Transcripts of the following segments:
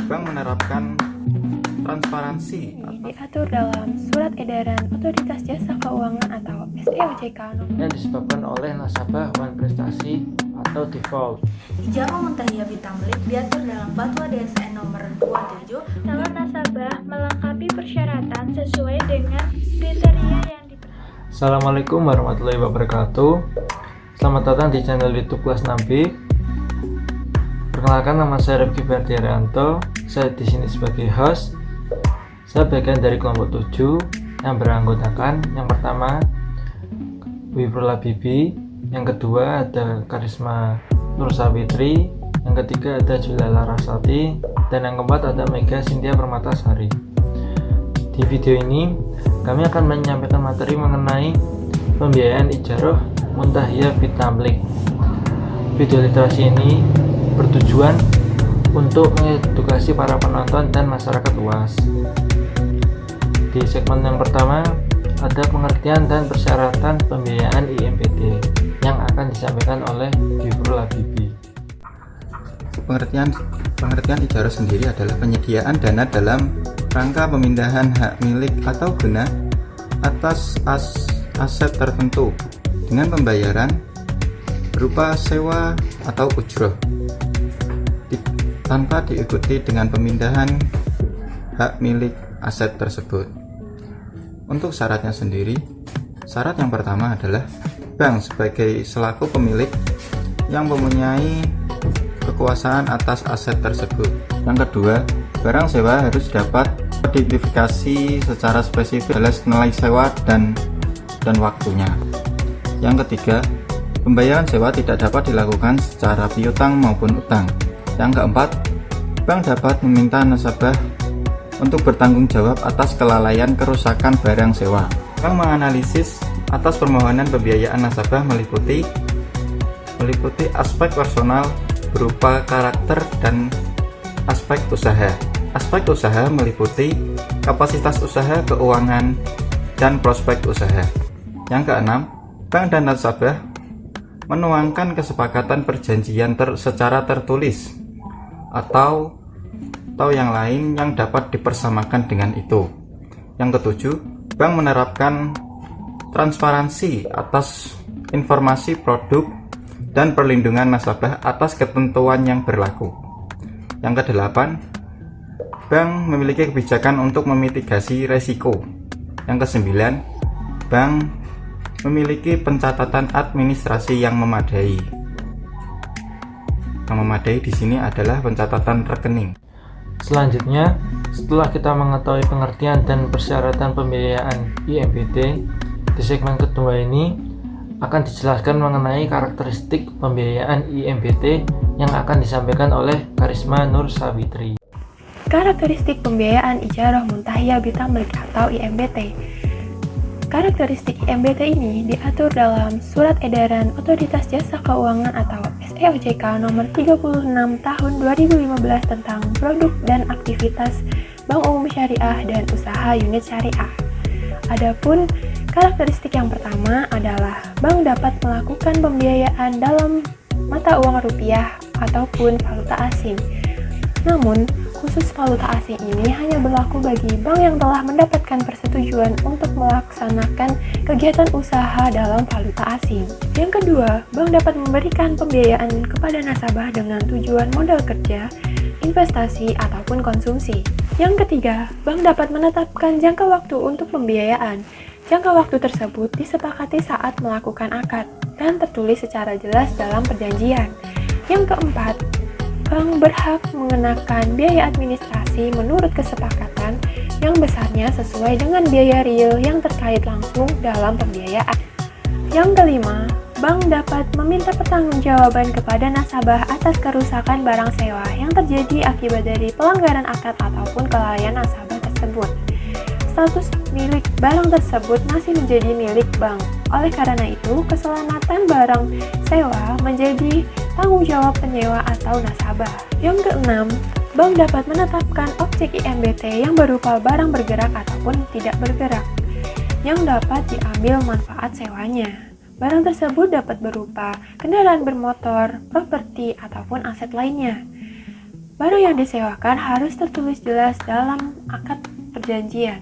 Bank menerapkan transparansi diatur dalam Surat Edaran Otoritas Jasa Keuangan atau SEOJK yang disebabkan oleh nasabah wan prestasi atau default. Ijazah Muntahiyah Bitamlik diatur dalam Fatwa DSN nomor 27. Calon nasabah melengkapi persyaratan sesuai dengan kriteria yang diperhatikan. Assalamualaikum warahmatullahi wabarakatuh. Selamat datang di channel YouTube kelas 6B. Perkenalkan, nama saya Rifki Ferdiarianto. Saya di sini sebagai host. Saya bagian dari kelompok 7 yang beranggotakan yang pertama Wibrula Bibi, yang kedua ada Karisma Nur Sawitri, yang ketiga ada Julia Larasati, dan yang keempat ada Mega Cynthia Permatasari. Di video ini kami akan menyampaikan materi mengenai pembiayaan ijarah Muntahiyah Bitamlik. Video literasi ini bertujuan untuk mengedukasi para penonton dan masyarakat luas. Di segmen yang pertama ada pengertian dan persyaratan pembiayaan IMPT yang akan disampaikan oleh Wibrula Bibi. Pengertian ijarah sendiri adalah penyediaan dana dalam rangka pemindahan hak milik atau guna atas aset tertentu dengan pembayaran berupa sewa atau ujroh, tanpa diikuti dengan pemindahan hak milik aset tersebut. Untuk syaratnya sendiri, syarat yang pertama adalah bank sebagai selaku pemilik yang mempunyai kekuasaan atas aset tersebut. Yang kedua, barang sewa harus dapat diidentifikasi secara spesifik jelas nilai sewa dan waktunya. Yang ketiga, pembayaran sewa tidak dapat dilakukan secara piutang maupun utang. Yang keempat, bank dapat meminta nasabah untuk bertanggung jawab atas kelalaian kerusakan barang sewa. Bank menganalisis atas permohonan pembiayaan nasabah meliputi aspek personal berupa karakter dan aspek usaha. Aspek usaha meliputi kapasitas usaha, keuangan, dan prospek usaha. Yang keenam, bank dan nasabah menuangkan kesepakatan perjanjian secara tertulis atau yang lain yang dapat dipersamakan dengan itu. Yang ketujuh, bank menerapkan transparansi atas informasi produk dan perlindungan nasabah atas ketentuan yang berlaku. Yang kedelapan, bank memiliki kebijakan untuk memitigasi resiko. Yang kesembilan, bank memiliki pencatatan administrasi yang memadai. Yang memadai di sini adalah pencatatan rekening. Selanjutnya, setelah kita mengetahui pengertian dan persyaratan pembiayaan IMPT, di segmen kedua ini akan dijelaskan mengenai karakteristik pembiayaan IMPT yang akan disampaikan oleh Karisma Nur Sawitri. Karakteristik pembiayaan ijarah Muntahiyah Bitamlik atau IMBT. Karakteristik IMBT ini diatur dalam Surat Edaran Otoritas Jasa Keuangan atau SEOJK nomor 36 tahun 2015 tentang produk dan aktivitas Bank Umum Syariah dan usaha unit syariah. Adapun karakteristik yang pertama adalah bank dapat melakukan pembiayaan dalam mata uang rupiah ataupun valuta asing. Namun, khusus valuta asing ini hanya berlaku bagi bank yang telah mendapatkan persetujuan untuk melaksanakan kegiatan usaha dalam valuta asing. Yang kedua, bank dapat memberikan pembiayaan kepada nasabah dengan tujuan modal kerja, investasi, ataupun konsumsi. Yang ketiga, bank dapat menetapkan jangka waktu untuk pembiayaan. Jangka waktu tersebut disepakati saat melakukan akad dan tertulis secara jelas dalam perjanjian. Yang keempat, bank berhak mengenakan biaya administrasi menurut kesepakatan yang besarnya sesuai dengan biaya real yang terkait langsung dalam pembiayaan. Yang kelima, bank dapat meminta pertanggungjawaban kepada nasabah atas kerusakan barang sewa yang terjadi akibat dari pelanggaran akad ataupun kelalaian nasabah tersebut. Status milik barang tersebut masih menjadi milik bank. Oleh karena itu, keselamatan barang sewa menjadi tanggung jawab penyewa atau nasabah. Yang keenam, bank dapat menetapkan objek IMBT yang berupa barang bergerak ataupun tidak bergerak yang dapat diambil manfaat sewanya. Barang tersebut dapat berupa kendaraan bermotor, properti, ataupun aset lainnya. baru yang disewakan harus tertulis jelas dalam akad perjanjian.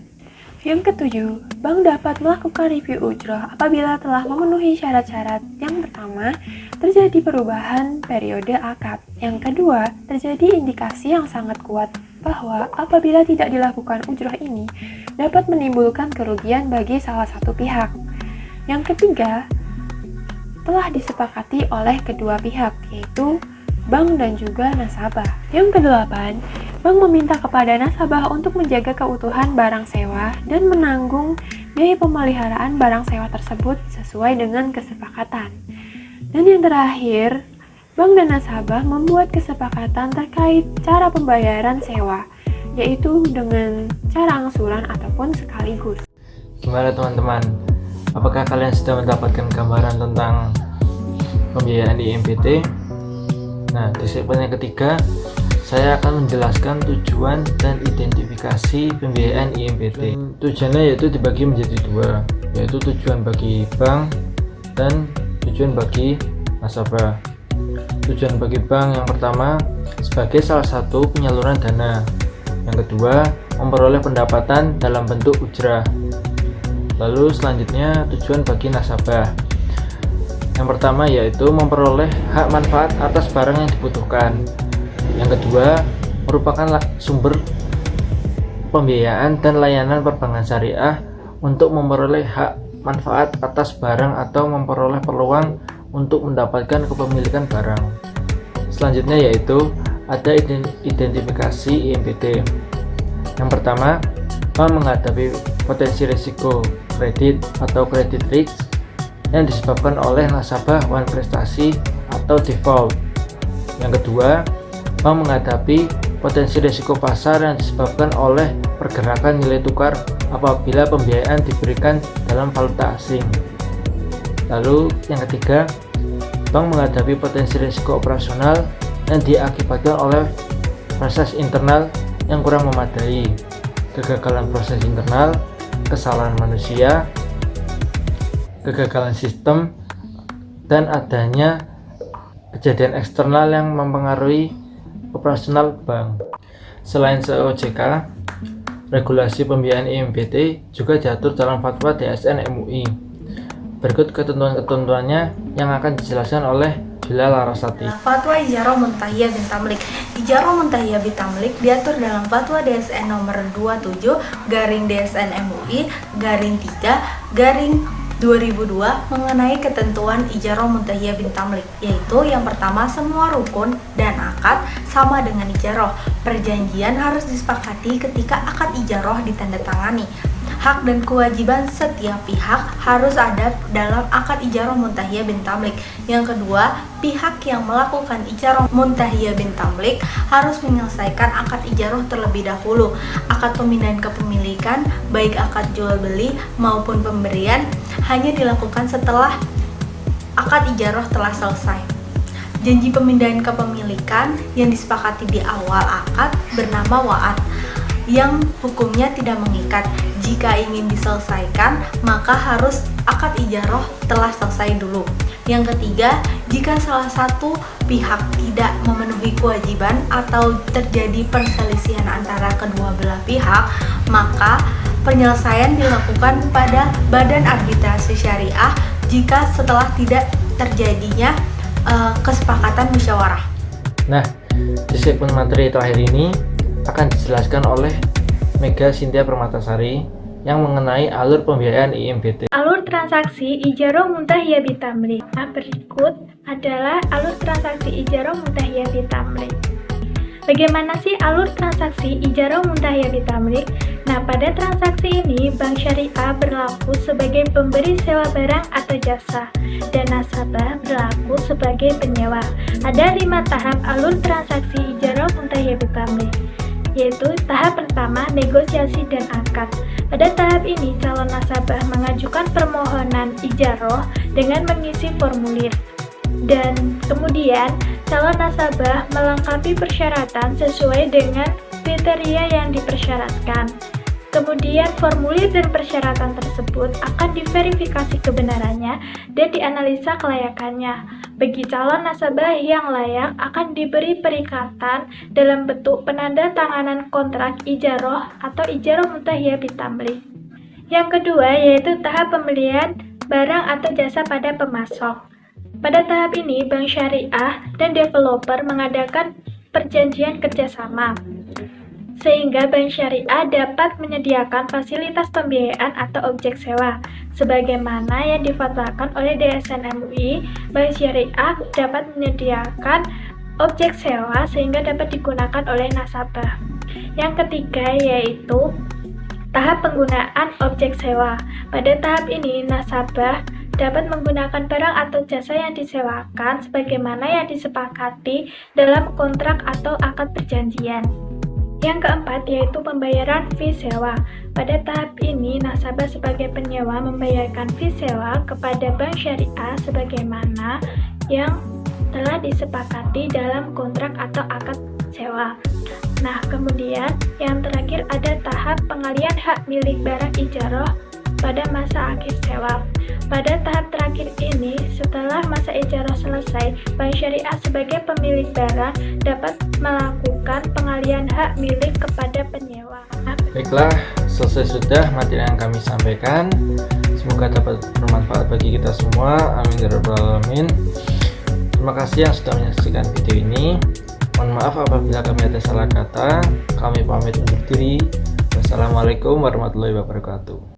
Yang ketujuh, bank dapat melakukan review ujroh apabila telah memenuhi syarat-syarat. Yang pertama, terjadi perubahan periode akad. Yang kedua, terjadi indikasi yang sangat kuat bahwa apabila tidak dilakukan ujroh ini, dapat menimbulkan kerugian bagi salah satu pihak. Yang ketiga, telah disepakati oleh kedua pihak, yaitu bank dan juga nasabah. Yang kedelapan, bank meminta kepada nasabah untuk menjaga keutuhan barang sewa dan menanggung biaya pemeliharaan barang sewa tersebut sesuai dengan kesepakatan. Dan yang terakhir, bank dan nasabah membuat kesepakatan terkait cara pembayaran sewa, yaitu dengan cara angsuran ataupun sekaligus. Gimana teman-teman? Apakah kalian sudah mendapatkan gambaran tentang pembiayaan IMBT? Nah, di segmen yang ketiga, saya akan menjelaskan tujuan dan identifikasi pembiayaan IMBT. Tujuannya yaitu dibagi menjadi dua, yaitu tujuan bagi bank dan tujuan bagi nasabah. Tujuan bagi bank yang pertama sebagai salah satu penyaluran dana. Yang kedua, memperoleh pendapatan dalam bentuk ujrah. Lalu selanjutnya tujuan bagi nasabah. Yang pertama yaitu memperoleh hak manfaat atas barang yang dibutuhkan. Yang kedua, merupakan sumber pembiayaan dan layanan perbankan syariah untuk memperoleh hak manfaat atas barang atau memperoleh peluang untuk mendapatkan kepemilikan barang. Selanjutnya yaitu ada identifikasi IMBT. Yang pertama, bank menghadapi potensi risiko kredit atau credit risk yang disebabkan oleh nasabah wan prestasi atau default. Yang kedua, bank menghadapi potensi risiko pasar yang disebabkan oleh pergerakan nilai tukar apabila pembiayaan diberikan dalam valuta asing. Lalu yang ketiga, bank menghadapi potensi risiko operasional yang diakibatkan oleh proses internal yang kurang memadai, kegagalan proses internal, kesalahan manusia, kegagalan sistem, dan adanya kejadian eksternal yang mempengaruhi operasional bank. Selain OJK, regulasi pembiayaan IMBT juga diatur dalam Fatwa DSN MUI. Berikut ketentuan-ketentuannya yang akan dijelaskan oleh Bilal Larasati. Fatwa Ijarah Muntahiyah bin Tamlik. Ijarah Muntahiyah bin Tamlik diatur dalam Fatwa DSN nomor 27/DSN MUI _3 2002 mengenai ketentuan Ijarah Muntahiyah bin Tamlik, yaitu yang pertama, semua rukun dan akad sama dengan ijarah. Perjanjian harus disepakati ketika akad ijarah ditandatangani. Hak dan kewajiban setiap pihak harus ada dalam akad ijarah Muntahiyah bin Tamlik. Yang kedua, pihak yang melakukan ijarah Muntahiyah bin Tamlik harus menyelesaikan akad ijarah terlebih dahulu. Akad pemindahan kepemilikan, baik akad jual beli maupun pemberian, hanya dilakukan setelah akad ijarah telah selesai. Janji pemindahan kepemilikan yang disepakati di awal akad bernama wa'ad, yang hukumnya tidak mengikat. Jika ingin diselesaikan, maka harus akad ijarah telah selesai dulu. Yang ketiga, jika salah satu pihak tidak memenuhi kewajiban atau terjadi perselisihan antara kedua belah pihak, maka penyelesaian dilakukan pada Badan Arbitrasi Syariah jika setelah tidak terjadinya kesepakatan musyawarah. Nah, di segmen materi terakhir ini akan dijelaskan oleh Mega Cynthia Permatasari yang mengenai alur pembiayaan IMBT. Alur transaksi Ijarah Muntahiyah bin Tamlik. Nah, berikut adalah alur transaksi Ijarah Muntahiyah bin Tamlik. Bagaimana sih alur transaksi Ijarah Muntahiyah bin Tamlik? Nah, pada transaksi ini Bank Syariah berlaku sebagai pemberi sewa barang atau jasa dan nasabah berlaku sebagai penyewa. Ada 5 tahap alur transaksi Ijarah Muntahiyah bin Tamlik, yaitu tahap pertama, negosiasi dan akad. Pada tahap ini, calon nasabah mengajukan permohonan ijarah dengan mengisi formulir. Dan kemudian, calon nasabah melengkapi persyaratan sesuai dengan kriteria yang dipersyaratkan. Kemudian, formulir dan persyaratan tersebut akan diverifikasi kebenarannya dan dianalisa kelayakannya. Bagi calon nasabah yang layak akan diberi perikatan dalam bentuk penanda tanganan kontrak ijaroh atau ijaroh muntahiyah bitamlik. Yang kedua yaitu tahap pembelian barang atau jasa pada pemasok. Pada tahap ini, bank syariah dan developer mengadakan perjanjian kerjasama, sehingga bank syariah dapat menyediakan fasilitas pembiayaan atau objek sewa. Sebagaimana yang difatwakan oleh DSN MUI, bank syariah dapat menyediakan objek sewa sehingga dapat digunakan oleh nasabah. Yang ketiga yaitu tahap penggunaan objek sewa. Pada tahap ini, nasabah dapat menggunakan barang atau jasa yang disewakan sebagaimana yang disepakati dalam kontrak atau akad perjanjian. Yang keempat yaitu pembayaran fee sewa. Pada tahap ini, nasabah sebagai penyewa membayarkan fee sewa kepada bank syariah sebagaimana yang telah disepakati dalam kontrak atau akad sewa. Nah, kemudian yang terakhir ada tahap pengalian hak milik barang ijaroh pada masa akhir sewa. Pada tahap terakhir ini, setelah masa ijaroh selesai, bank syariah sebagai pemilik barang dapat melakukan pengalian hak milik kepada penyewa. Baiklah, selesai sudah materi yang kami sampaikan. Semoga dapat bermanfaat bagi kita semua. Amin ya rabbal alamin. Terima kasih yang sudah menyaksikan video ini. Mohon maaf apabila kami ada salah kata. Kami pamit undur diri. Wassalamualaikum warahmatullahi wabarakatuh.